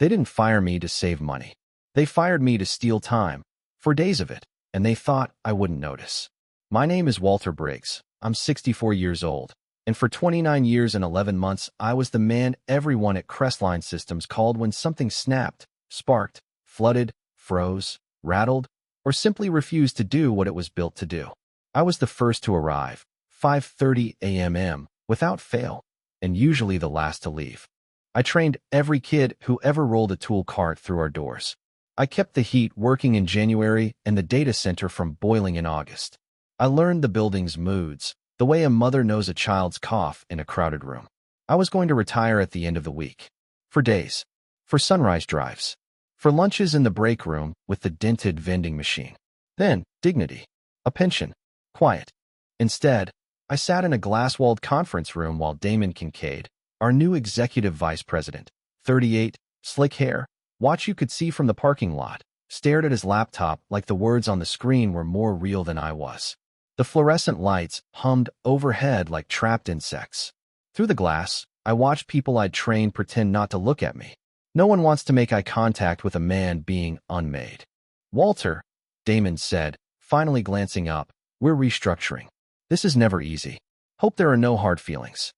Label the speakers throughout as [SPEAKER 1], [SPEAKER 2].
[SPEAKER 1] They didn't fire me to save money. They fired me to steal time, for days of it, and they thought I wouldn't notice. My name is Walter Briggs. I'm 64 years old, and for 29 years and 11 months, I was the man everyone at Crestline Systems called when something snapped, sparked, flooded, froze, rattled, or simply refused to do what it was built to do. I was the first to arrive, 5:30 a.m., without fail, and usually the last to leave. I trained every kid who ever rolled a tool cart through our doors. I kept the heat working in January and the data center from boiling in August. I learned the building's moods, the way a mother knows a child's cough in a crowded room. I was going to retire at the end of the week. For days. For sunrise drives. For lunches in the break room with the dented vending machine. Then, dignity. A pension. Quiet. Instead, I sat in a glass-walled conference room while Damon Kincaid, our new executive vice president, 38, slick hair, watch you could see from the parking lot, stared at his laptop like the words on the screen were more real than I was. The fluorescent lights hummed overhead like trapped insects. Through the glass, I watched people I'd trained pretend not to look at me. No one wants to make eye contact with a man being unmade. Walter, Damon said, finally glancing up, we're restructuring. This is never easy. Hope there are no hard feelings.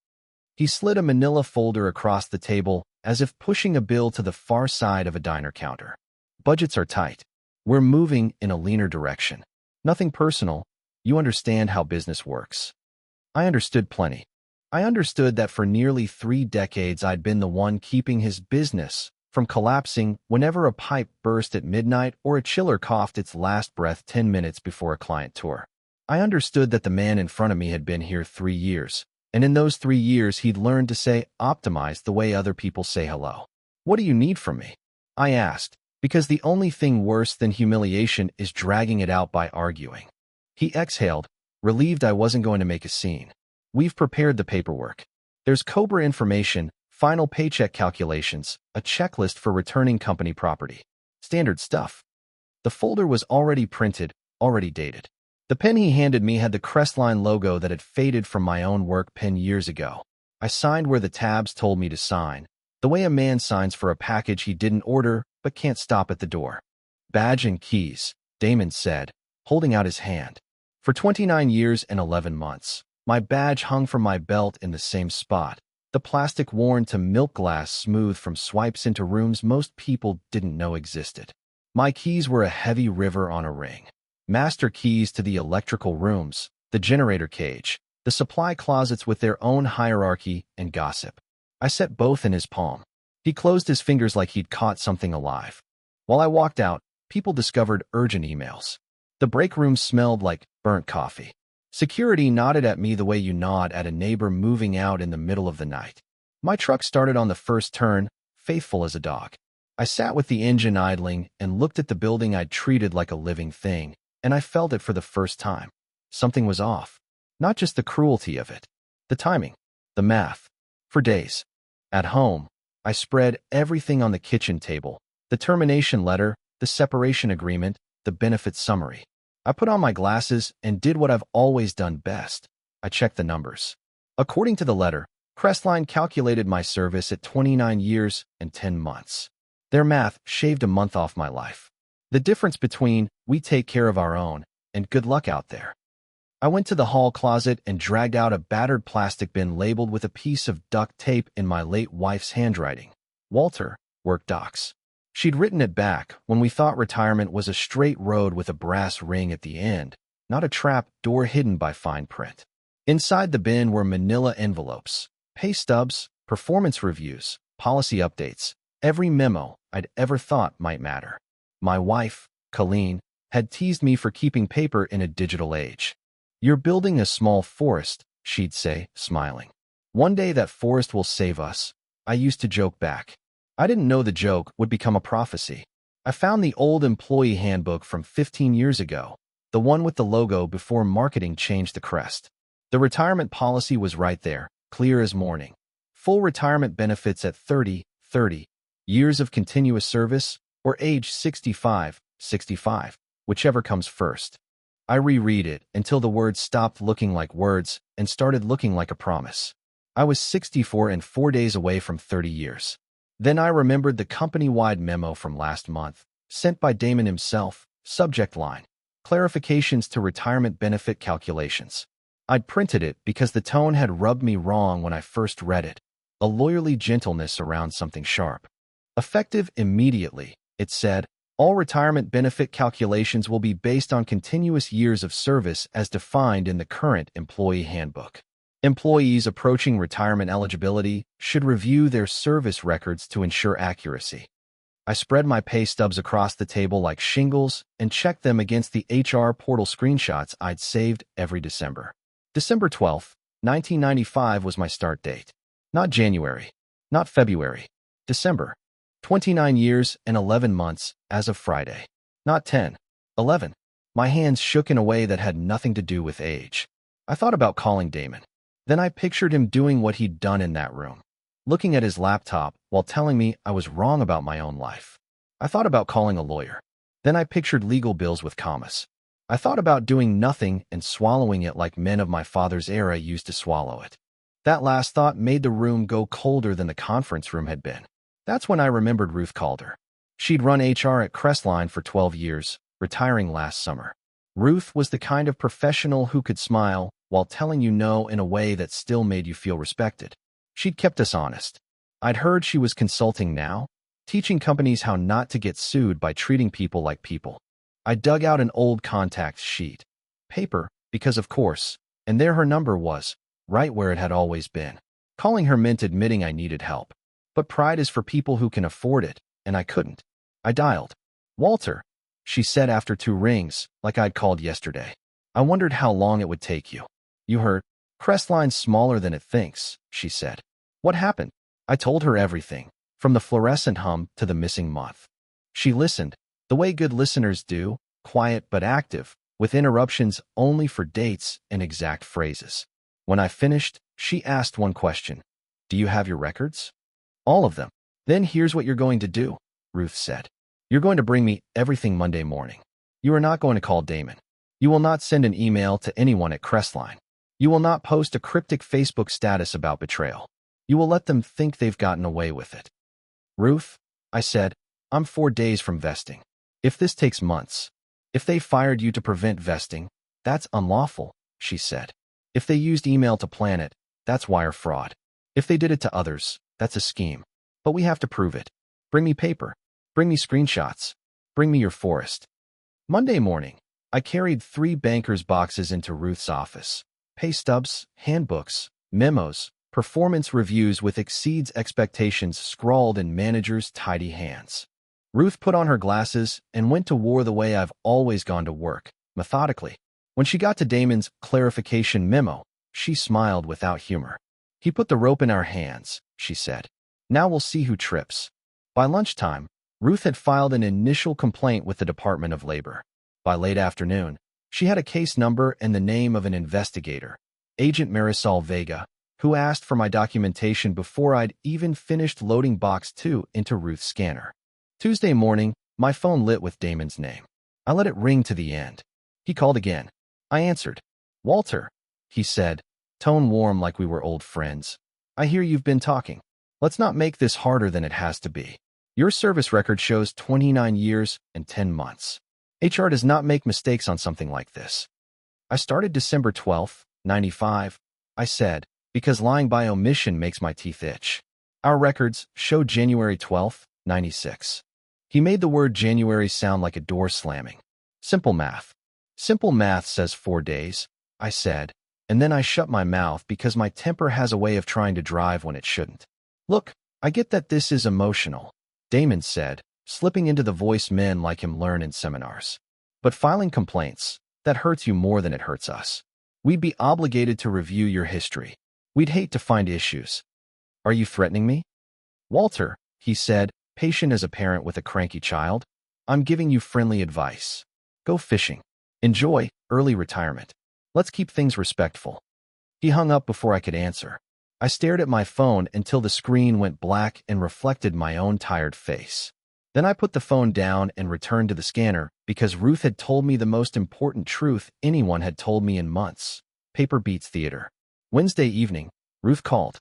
[SPEAKER 1] He slid a manila folder across the table as if pushing a bill to the far side of a diner counter. Budgets are tight. We're moving in a leaner direction. Nothing personal. You understand how business works. I understood plenty. I understood that for nearly 3 decades I'd been the one keeping his business from collapsing whenever a pipe burst at midnight or a chiller coughed its last breath 10 minutes before a client tour. I understood that the man in front of me had been here 3 years, and in those 3 years he'd learned to say optimize the way other people say hello. What do you need from me? I asked, because the only thing worse than humiliation is dragging it out by arguing. He exhaled, relieved I wasn't going to make a scene. We've prepared the paperwork. There's COBRA information, final paycheck calculations, a checklist for returning company property. Standard stuff. The folder was already printed, already dated. The pen he handed me had the Crestline logo that had faded from my own work pen years ago. I signed where the tabs told me to sign, the way a man signs for a package he didn't order but can't stop at the door. Badge and keys, Damon said, holding out his hand. For 29 years and 11 months, my badge hung from my belt in the same spot, the plastic worn to milk glass smooth from swipes into rooms most people didn't know existed. My keys were a heavy river on a ring. Master keys to the electrical rooms, the generator cage, the supply closets with their own hierarchy and gossip. I set both in his palm. He closed his fingers like he'd caught something alive. While I walked out, people discovered urgent emails. The break room smelled like burnt coffee. Security nodded at me the way you nod at a neighbor moving out in the middle of the night. My truck started on the first turn, faithful as a dog. I sat with the engine idling and looked at the building I'd treated like a living thing, and I felt it for the first time. Something was off. Not just the cruelty of it. The timing. The math. For days. At home, I spread everything on the kitchen table. The termination letter, the separation agreement, the benefits summary. I put on my glasses and did what I've always done best. I checked the numbers. According to the letter, Crestline calculated my service at 29 years and 10 months. Their math shaved a month off my life. The difference between we take care of our own and good luck out there. I went to the hall closet and dragged out a battered plastic bin labeled with a piece of duct tape in my late wife's handwriting. Walter, work docs. She'd written it back when we thought retirement was a straight road with a brass ring at the end, not a trap door hidden by fine print. Inside the bin were manila envelopes, pay stubs, performance reviews, policy updates, every memo I'd ever thought might matter. My wife, Colleen, had teased me for keeping paper in a digital age. You're building a small forest, she'd say, smiling. One day that forest will save us. I used to joke back. I didn't know the joke would become a prophecy. I found the old employee handbook from 15 years ago, the one with the logo before marketing changed the crest. The retirement policy was right there, clear as morning. Full retirement benefits at 30 years of continuous service, or age 65, whichever comes first. I reread it until the words stopped looking like words and started looking like a promise. I was 64 and 4 days away from 30 years. Then I remembered the company-wide memo from last month, sent by Damon himself, subject line, clarifications to retirement benefit calculations. I'd printed it because the tone had rubbed me wrong when I first read it, a lawyerly gentleness around something sharp. Effective immediately, it said, all retirement benefit calculations will be based on continuous years of service as defined in the current employee handbook. Employees approaching retirement eligibility should review their service records to ensure accuracy. I spread my pay stubs across the table like shingles and checked them against the HR portal screenshots I'd saved every December. December 12th, 1995 was my start date. Not January, not February, December. 29 years and 11 months as of Friday. Not 10, 11. My hands shook in a way that had nothing to do with age. I thought about calling Damon. Then I pictured him doing what he'd done in that room, looking at his laptop while telling me I was wrong about my own life. I thought about calling a lawyer. Then I pictured legal bills with commas. I thought about doing nothing and swallowing it like men of my father's era used to swallow it. That last thought made the room go colder than the conference room had been. That's when I remembered Ruth Calder. She'd run HR at Crestline for 12 years, retiring last summer. Ruth was the kind of professional who could smile while telling you no in a way that still made you feel respected. She'd kept us honest. I'd heard she was consulting now, teaching companies how not to get sued by treating people like people. I dug out an old contact sheet. Paper, because of course, and there her number was, right where it had always been. Calling her meant admitting I needed help. But pride is for people who can afford it, and I couldn't. I dialed. Walter, she said after 2 rings, like I'd called yesterday. I wondered how long it would take you. You heard? Crestline's smaller than it thinks, she said. What happened? I told her everything, from the fluorescent hum to the missing month. She listened, the way good listeners do, quiet but active, with interruptions only for dates and exact phrases. When I finished, she asked one question. Do you have your records? All of them. Then here's what you're going to do, Ruth said. You're going to bring me everything Monday morning. You are not going to call Damon. You will not send an email to anyone at Crestline. You will not post a cryptic Facebook status about betrayal. You will let them think they've gotten away with it. Ruth, I said, I'm 4 days from vesting. If this takes months, if they fired you to prevent vesting, that's unlawful, she said. If they used email to plan it, that's wire fraud. If they did it to others, that's a scheme. But we have to prove it. Bring me paper. Bring me screenshots. Bring me your forest. Monday morning, I carried 3 bankers' boxes into Ruth's office. Pay stubs, handbooks, memos, performance reviews with exceeds expectations scrawled in manager's tidy hands. Ruth put on her glasses and went to war the way I've always gone to work, methodically. When she got to Damon's clarification memo, she smiled without humor. He put the rope in our hands, she said. Now we'll see who trips. By lunchtime, Ruth had filed an initial complaint with the Department of Labor. By late afternoon, she had a case number and the name of an investigator, Agent Marisol Vega, who asked for my documentation before I'd even finished loading Box 2 into Ruth's scanner. Tuesday morning, my phone lit with Damon's name. I let it ring to the end. He called again. I answered. Walter, he said, tone warm like we were old friends. I hear you've been talking. Let's not make this harder than it has to be. Your service record shows 29 years and 10 months. HR does not make mistakes on something like this. I started December 12th, 95, I said, because lying by omission makes my teeth itch. Our records show January 12th, 96. He made the word January sound like a door slamming. Simple math. Simple math says 4 days, I said, and then I shut my mouth because my temper has a way of trying to drive when it shouldn't. Look, I get that this is emotional, Damon said, slipping into the voice men like him learn in seminars. But filing complaints, that hurts you more than it hurts us. We'd be obligated to review your history. We'd hate to find issues. Are you threatening me? Walter, he said, patient as a parent with a cranky child, I'm giving you friendly advice. Go fishing. Enjoy early retirement. Let's keep things respectful. He hung up before I could answer. I stared at my phone until the screen went black and reflected my own tired face. Then I put the phone down and returned to the scanner because Ruth had told me the most important truth anyone had told me in months. Paper beats theater. Wednesday evening, Ruth called.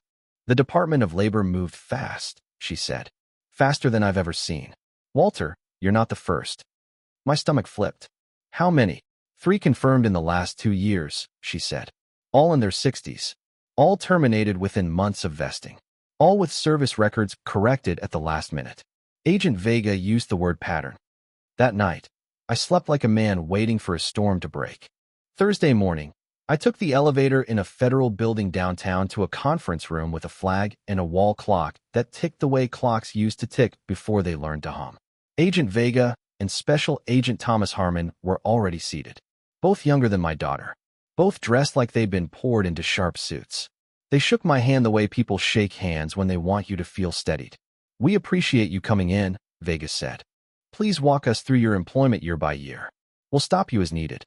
[SPEAKER 1] The Department of Labor moved fast, she said. faster than I've ever seen. Walter, you're not the first. My stomach flipped. How many? 3 confirmed in the last 2 years, she said. All in their 60s. All terminated within months of vesting. All with service records corrected at the last minute. Agent Vega used the word pattern. That night, I slept like a man waiting for a storm to break. Thursday morning, I took the elevator in a federal building downtown to a conference room with a flag and a wall clock that ticked the way clocks used to tick before they learned to hum. Agent Vega and Special Agent Thomas Harmon were already seated, both younger than my daughter, both dressed like they'd been poured into sharp suits. They shook my hand the way people shake hands when they want you to feel steadied. We appreciate you coming in, Vega said. Please walk us through your employment year by year. We'll stop you as needed.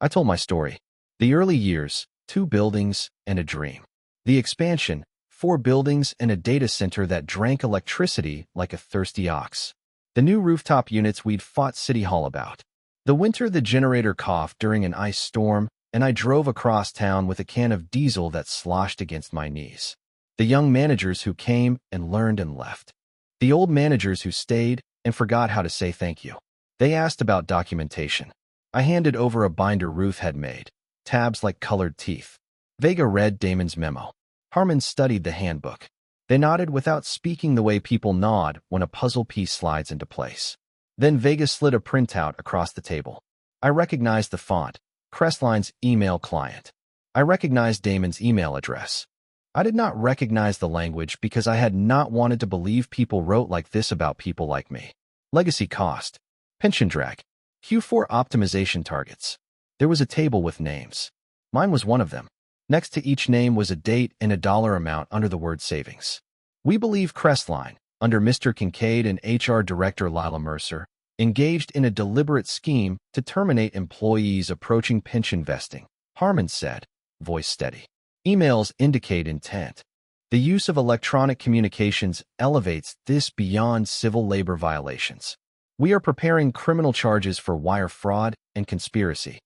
[SPEAKER 1] I told my story. The early years, 2 buildings and a dream. The expansion, 4 buildings and a data center that drank electricity like a thirsty ox. The new rooftop units we'd fought City Hall about. The winter the generator coughed during an ice storm, and I drove across town with a can of diesel that sloshed against my knees. The young managers who came and learned and left. The old managers who stayed and forgot how to say thank you. They asked about documentation. I handed over a binder Ruth had made, tabs like colored teeth. Vega read Damon's memo. Harmon studied the handbook. They nodded without speaking the way people nod when a puzzle piece slides into place. Then Vega slid a printout across the table. I recognized the font, Crestline's email client. I recognized Damon's email address. I did not recognize the language because I had not wanted to believe people wrote like this about people like me. Legacy cost. Pension drag. Q4 optimization targets. There was a table with names. Mine was one of them. Next to each name was a date and a dollar amount under the word savings. We believe Crestline, under Mr. Kincaid and HR Director Lila Mercer, engaged in a deliberate scheme to terminate employees approaching pension vesting, Harmon said, voice steady. Emails indicate intent. The use of electronic communications elevates this beyond civil labor violations. We are preparing criminal charges for wire fraud and conspiracy.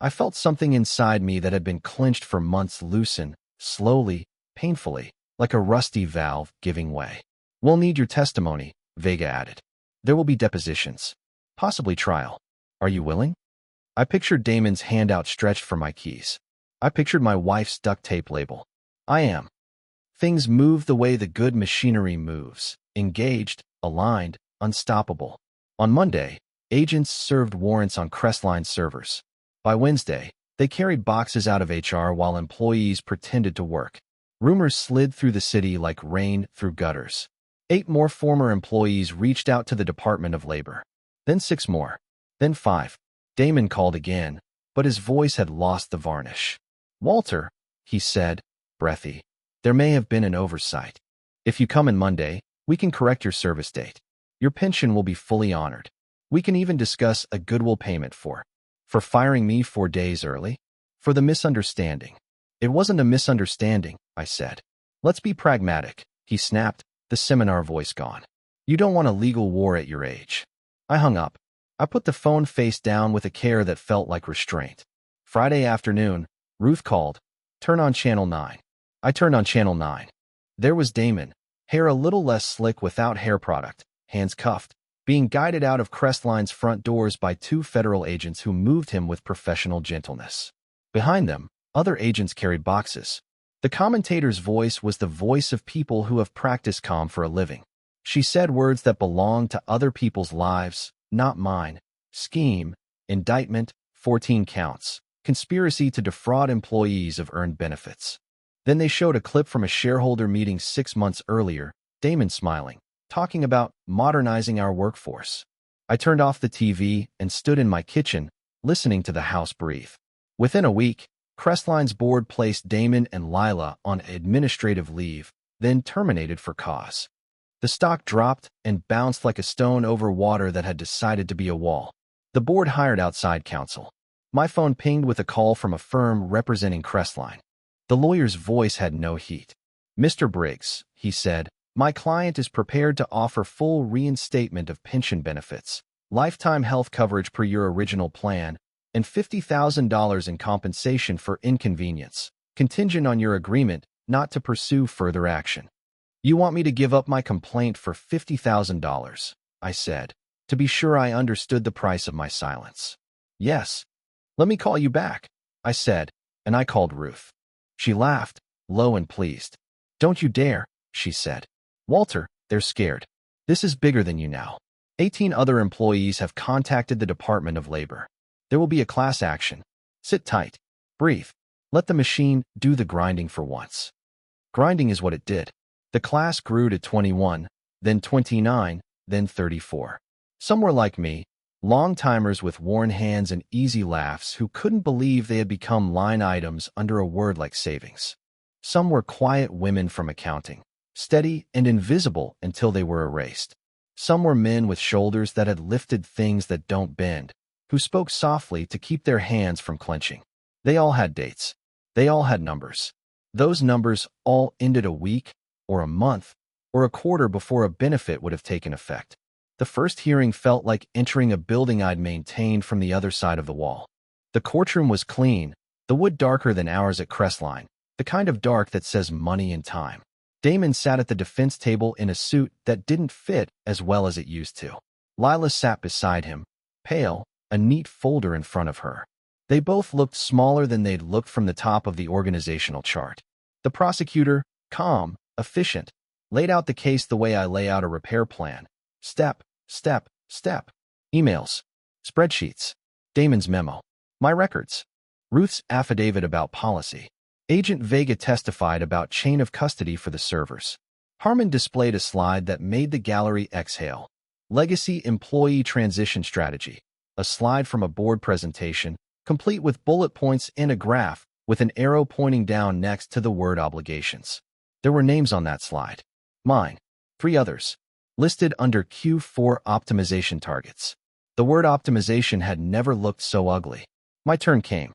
[SPEAKER 1] I felt something inside me that had been clenched for months loosen, slowly, painfully, like a rusty valve giving way. We'll need your testimony, Vega added. There will be depositions. Possibly trial. Are you willing? I pictured Damon's hand outstretched for my keys. I pictured my wife's duct tape label. I am. Things move the way the good machinery moves. Engaged, aligned, unstoppable. On Monday, agents served warrants on Crestline servers. By Wednesday, they carried boxes out of HR while employees pretended to work. Rumors slid through the city like rain through gutters. 8 more former employees reached out to the Department of Labor. Then 6 more. Then 5. Damon called again, but his voice had lost the varnish. Walter, he said, breathy, there may have been an oversight. If you come in Monday, we can correct your service date. Your pension will be fully honored. We can even discuss a goodwill payment for firing me 4 days early? For the misunderstanding. It wasn't a misunderstanding, I said. Let's be pragmatic, he snapped, the seminar voice gone. You don't want a legal war at your age. I hung up. I put the phone face down with a care that felt like restraint. Friday afternoon, Ruth called. Turn on Channel 9. I turned on Channel 9. There was Damon, hair a little less slick without hair product, hands cuffed, being guided out of Crestline's front doors by 2 federal agents who moved him with professional gentleness. Behind them, other agents carried boxes. The commentator's voice was the voice of people who have practiced calm for a living. She said words that belonged to other people's lives, not mine. Scheme, indictment, 14 counts, conspiracy to defraud employees of earned benefits. Then they showed a clip from a shareholder meeting 6 months earlier, Damon smiling, talking about modernizing our workforce. I turned off the TV and stood in my kitchen, listening to the house breathe. Within a week, Crestline's board placed Damon and Lila on administrative leave, then terminated for cause. The stock dropped and bounced like a stone over water that had decided to be a wall. The board hired outside counsel. My phone pinged with a call from a firm representing Crestline. The lawyer's voice had no heat. Mr. Briggs, he said, my client is prepared to offer full reinstatement of pension benefits, lifetime health coverage per your original plan, and $50,000 in compensation for inconvenience, contingent on your agreement not to pursue further action. You want me to give up my complaint for $50,000, I said, to be sure I understood the price of my silence. Yes. Let me call you back, I said, and I called Ruth. She laughed, low and pleased. Don't you dare, she said. Walter, they're scared. This is bigger than you now. 18 other employees have contacted the Department of Labor. There will be a class action. Sit tight. Breathe. Let the machine do the grinding for once. Grinding is what it did. The class grew to 21, then 29, then 34. Some were like me, long-timers with worn hands and easy laughs who couldn't believe they had become line items under a word like savings. Some were quiet women from accounting, steady and invisible until they were erased. Some were men with shoulders that had lifted things that don't bend, who spoke softly to keep their hands from clenching. They all had dates. They all had numbers. Those numbers all ended a week, or a month, or a quarter before a benefit would have taken effect. The first hearing felt like entering a building I'd maintained from the other side of the wall. The courtroom was clean, the wood darker than ours at Crestline, the kind of dark that says money and time. Damon sat at the defense table in a suit that didn't fit as well as it used to. Lila sat beside him, pale, a neat folder in front of her. They both looked smaller than they'd looked from the top of the organizational chart. The prosecutor, calm, efficient, laid out the case the way I lay out a repair plan. Step, step, step. Emails, spreadsheets, Damon's memo, my records, Ruth's affidavit about policy. Agent Vega testified about chain of custody for the servers. Harmon displayed a slide that made the gallery exhale. Legacy employee transition strategy, a slide from a board presentation, complete with bullet points and a graph with an arrow pointing down next to the word obligations. There were names on that slide. Mine, 3 others, listed under Q4 optimization targets. The word optimization had never looked so ugly. My turn came.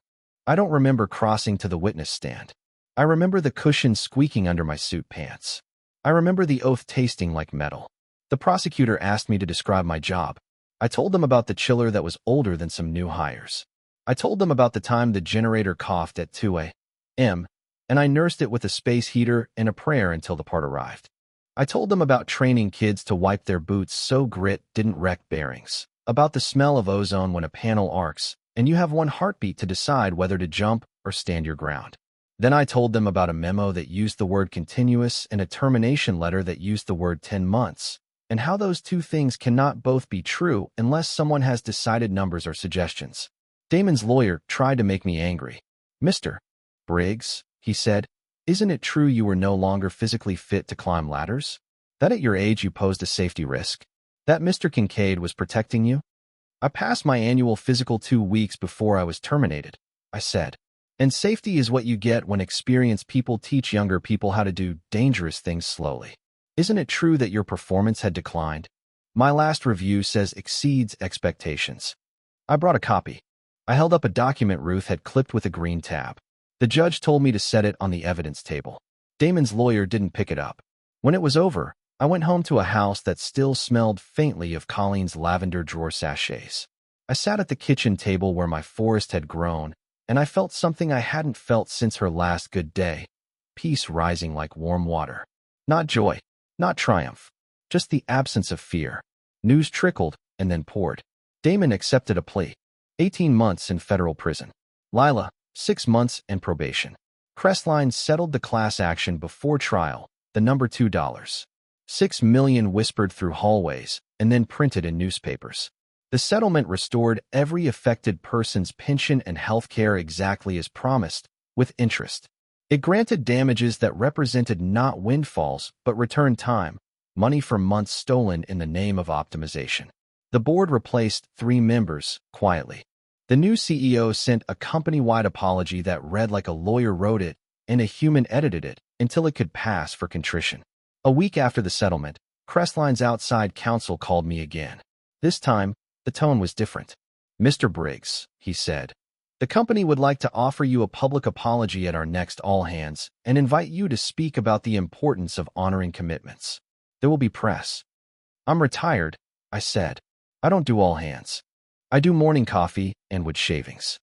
[SPEAKER 1] I don't remember crossing to the witness stand. I remember the cushion squeaking under my suit pants. I remember the oath tasting like metal. The prosecutor asked me to describe my job. I told them about the chiller that was older than some new hires. I told them about the time the generator coughed at 2 a.m., and I nursed it with a space heater and a prayer until the part arrived. I told them about training kids to wipe their boots so grit didn't wreck bearings, about the smell of ozone when a panel arcs, and you have one heartbeat to decide whether to jump or stand your ground. Then I told them about a memo that used the word continuous and a termination letter that used the word 10 months, and how those two things cannot both be true unless someone has decided numbers or suggestions. Damon's lawyer tried to make me angry. Mr. Briggs, he said, isn't it true you were no longer physically fit to climb ladders? That at your age you posed a safety risk? That Mr. Kincaid was protecting you? I passed my annual physical 2 weeks before I was terminated, I said. And safety is what you get when experienced people teach younger people how to do dangerous things slowly. Isn't it true that your performance had declined? My last review says exceeds expectations. I brought a copy. I held up a document Ruth had clipped with a green tab. The judge told me to set it on the evidence table. Damon's lawyer didn't pick it up. When it was over, I went home to a house that still smelled faintly of Colleen's lavender drawer sachets. I sat at the kitchen table where my forest had grown, and I felt something I hadn't felt since her last good day. Peace rising like warm water. Not joy, not triumph, just the absence of fear. News trickled and then poured. Damon accepted a plea. 18 months in federal prison. Lila, 6 months and probation. Crestline settled the class action before trial, the number $2. 6 million whispered through hallways and then printed in newspapers. The settlement restored every affected person's pension and health care exactly as promised, with interest. It granted damages that represented not windfalls but returned time, money for months stolen in the name of optimization. The board replaced 3 members, quietly. The new CEO sent a company-wide apology that read like a lawyer wrote it and a human edited it until it could pass for contrition. A week after the settlement, Crestline's outside counsel called me again. This time, the tone was different. Mr. Briggs, he said, the company would like to offer you a public apology at our next all-hands and invite you to speak about the importance of honoring commitments. There will be press. I'm retired, I said. I don't do all-hands. I do morning coffee and wood shavings.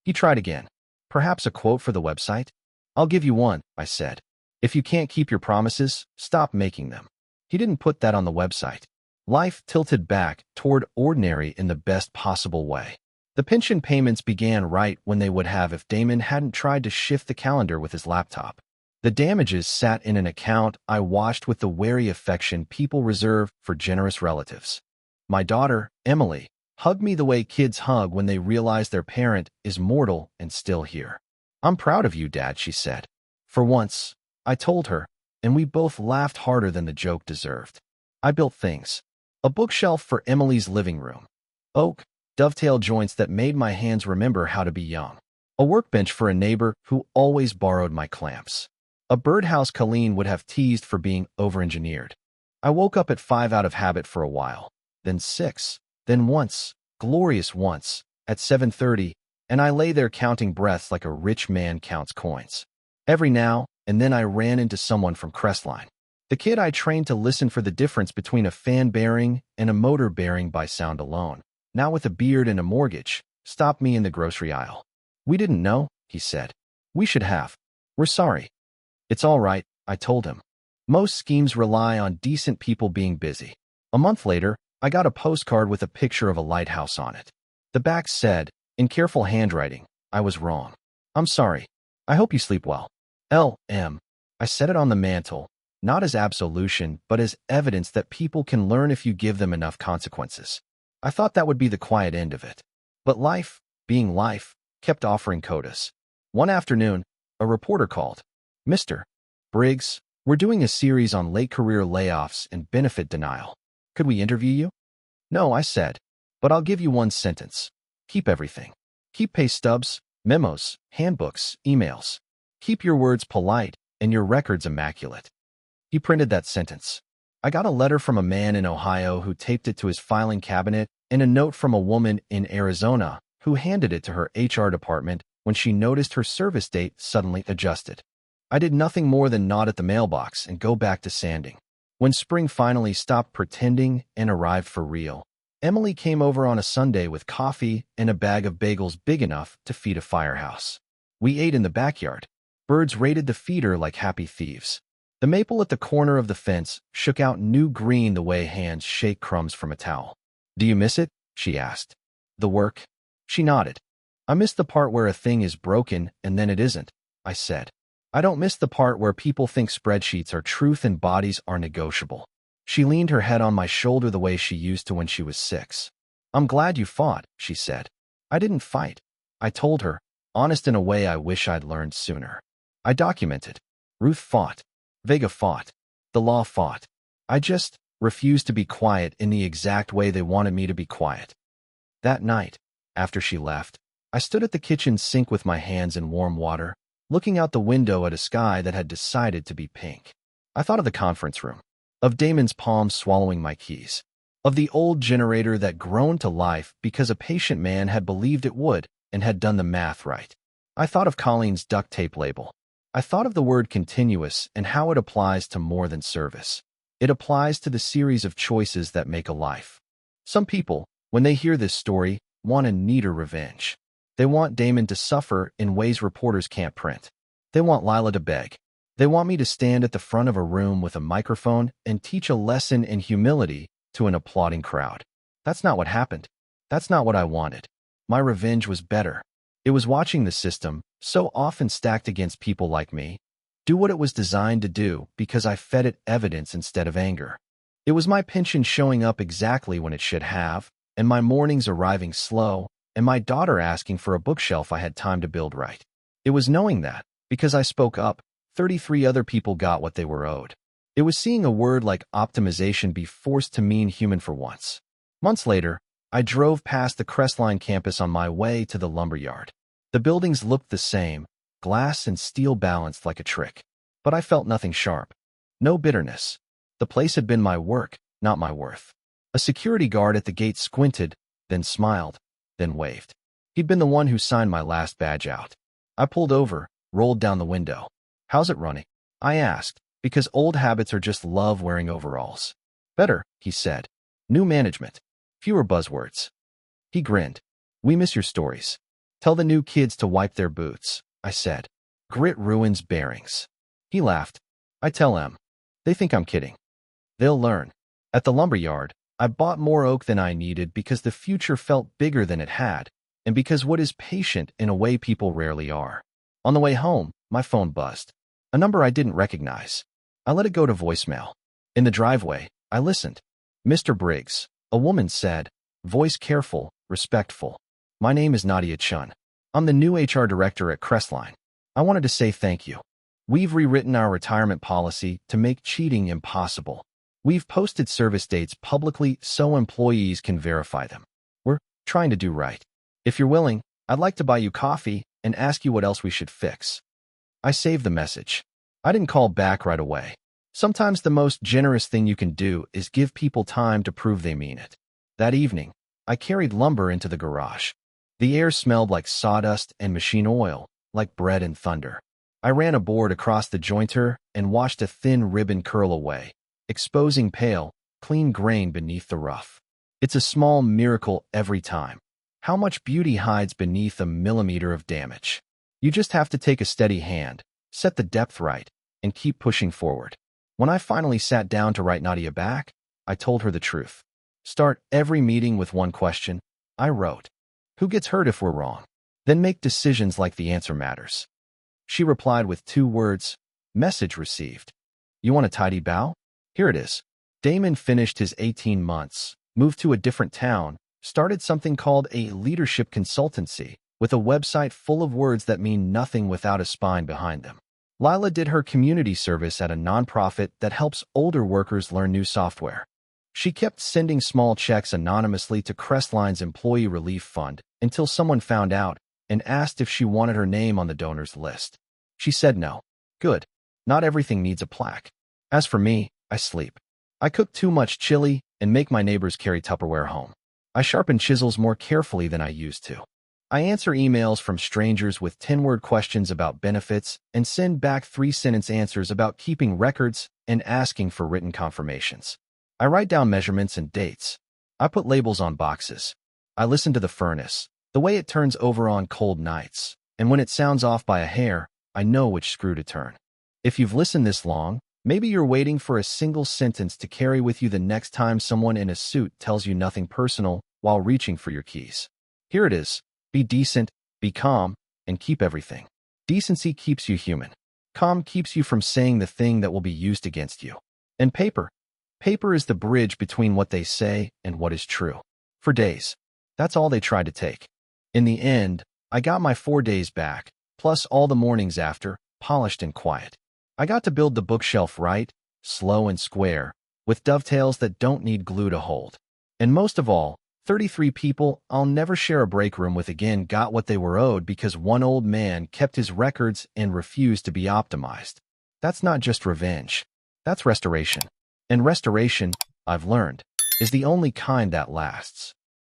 [SPEAKER 1] He tried again. Perhaps a quote for the website? I'll give you one, I said. If you can't keep your promises, stop making them. He didn't put that on the website. Life tilted back toward ordinary in the best possible way. The pension payments began right when they would have if Damon hadn't tried to shift the calendar with his laptop. The damages sat in an account I watched with the wary affection people reserve for generous relatives. My daughter, Emily, hugged me the way kids hug when they realize their parent is mortal and still here. "I'm proud of you, Dad," she said. For once, I told her, and we both laughed harder than the joke deserved. I built things. A bookshelf for Emily's living room. Oak, dovetail joints that made my hands remember how to be young. A workbench for a neighbor who always borrowed my clamps. A birdhouse Colleen would have teased for being over-engineered. I woke up at 5 out of habit for a while, then 6, then once, glorious once, at 7:30, and I lay there counting breaths like a rich man counts coins. Every now and then I ran into someone from Crestline. The kid I trained to listen for the difference between a fan bearing and a motor bearing by sound alone, now with a beard and a mortgage, stopped me in the grocery aisle. "We didn't know," he said. "We should have. We're sorry." "It's all right," I told him. Most schemes rely on decent people being busy. A month later, I got a postcard with a picture of a lighthouse on it. The back said, in careful handwriting, "I was wrong. I'm sorry. I hope you sleep well. L.M." I set it on the mantle, not as absolution, but as evidence that people can learn if you give them enough consequences. I thought that would be the quiet end of it. But life, being life, kept offering codas. One afternoon, a reporter called. "Mr. Briggs, we're doing a series on late career layoffs and benefit denial. Could we interview you?" "No," I said, "but I'll give you one sentence. Keep everything. Keep pay stubs, memos, handbooks, emails. Keep your words polite and your records immaculate." He printed that sentence. I got a letter from a man in Ohio who taped it to his filing cabinet and a note from a woman in Arizona who handed it to her HR department when she noticed her service date suddenly adjusted. I did nothing more than nod at the mailbox and go back to sanding. When spring finally stopped pretending and arrived for real, Emily came over on a Sunday with coffee and a bag of bagels big enough to feed a firehouse. We ate in the backyard. Birds raided the feeder like happy thieves. The maple at the corner of the fence shook out new green the way hands shake crumbs from a towel. "Do you miss it?" she asked. "The work?" She nodded. "I miss the part where a thing is broken and then it isn't," I said. "I don't miss the part where people think spreadsheets are truth and bodies are negotiable." She leaned her head on my shoulder the way she used to when she was 6. "I'm glad you fought," she said. "I didn't fight," I told her, honest in a way I wish I'd learned sooner. I documented. Ruth fought. Vega fought. The law fought. I just refused to be quiet in the exact way they wanted me to be quiet. That night, after she left, I stood at the kitchen sink with my hands in warm water, looking out the window at a sky that had decided to be pink. I thought of the conference room, of Damon's palm swallowing my keys, of the old generator that groaned to life because a patient man had believed it would and had done the math right. I thought of Colleen's duct tape label. I thought of the word continuous and how it applies to more than service. It applies to the series of choices that make a life. Some people, when they hear this story, want a neater revenge. They want Damon to suffer in ways reporters can't print. They want Lila to beg. They want me to stand at the front of a room with a microphone and teach a lesson in humility to an applauding crowd. That's not what happened. That's not what I wanted. My revenge was better. It was watching the system, so often stacked against people like me, do what it was designed to do because I fed it evidence instead of anger. It was my pension showing up exactly when it should have, and my mornings arriving slow, and my daughter asking for a bookshelf I had time to build right. It was knowing that, because I spoke up, 33 other people got what they were owed. It was seeing a word like optimization be forced to mean human for once. Months later, I drove past the Crestline campus on my way to the lumberyard. The buildings looked the same, glass and steel balanced like a trick. But I felt nothing sharp. No bitterness. The place had been my work, not my worth. A security guard at the gate squinted, then smiled, then waved. He'd been the one who signed my last badge out. I pulled over, rolled down the window. "How's it running?" I asked, because old habits are just love wearing overalls. "Better," he said. "New management. Fewer buzzwords." He grinned. "We miss your stories. Tell the new kids to wipe their boots," I said. "Grit ruins bearings." He laughed. I tell them. They think I'm kidding. They'll learn. At the lumberyard, I bought more oak than I needed because the future felt bigger than it had, and because wood is patient in a way people rarely are. On the way home, my phone buzzed. A number I didn't recognize. I let it go to voicemail. In the driveway, I listened. Mr. Briggs, a woman said, voice careful, respectful. My name is Nadia Chun. I'm the new HR director at Crestline. I wanted to say thank you. We've rewritten our retirement policy to make cheating impossible. We've posted service dates publicly so employees can verify them. We're trying to do right. If you're willing, I'd like to buy you coffee and ask you what else we should fix. I saved the message. I didn't call back right away. Sometimes the most generous thing you can do is give people time to prove they mean it. That evening, I carried lumber into the garage. The air smelled like sawdust and machine oil, like bread and thunder. I ran a board across the jointer and watched a thin ribbon curl away, exposing pale, clean grain beneath the rough. It's a small miracle every time. How much beauty hides beneath a millimeter of damage? You just have to take a steady hand, set the depth right, and keep pushing forward. When I finally sat down to write Nadia back, I told her the truth. Start every meeting with one question. I wrote, who gets hurt if we're wrong? Then make decisions like the answer matters. She replied with 2 words, message received. You want a tidy bow? Here it is. Damon finished his 18 months, moved to a different town, started something called a leadership consultancy, with a website full of words that mean nothing without a spine behind them. Lila did her community service at a nonprofit that helps older workers learn new software. She kept sending small checks anonymously to Crestline's Employee Relief Fund until someone found out and asked if she wanted her name on the donors list. She said no. Good. Not everything needs a plaque. As for me, I sleep. I cook too much chili and make my neighbors carry Tupperware home. I sharpen chisels more carefully than I used to. I answer emails from strangers with 10-word questions about benefits and send back 3-sentence answers about keeping records and asking for written confirmations. I write down measurements and dates. I put labels on boxes. I listen to the furnace, the way it turns over on cold nights, and when it sounds off by a hair, I know which screw to turn. If you've listened this long, maybe you're waiting for a single sentence to carry with you the next time someone in a suit tells you nothing personal while reaching for your keys. Here it is. Be decent, be calm, and keep everything. Decency keeps you human. Calm keeps you from saying the thing that will be used against you. And paper. Paper is the bridge between what they say and what is true. For days. That's all they tried to take. In the end, I got my 4 days back, plus all the mornings after, polished and quiet. I got to build the bookshelf right, slow and square, with dovetails that don't need glue to hold. And most of all, 33 people I'll never share a break room with again got what they were owed because one old man kept his records and refused to be optimized. That's not just revenge. That's restoration. And restoration, I've learned, is the only kind that lasts.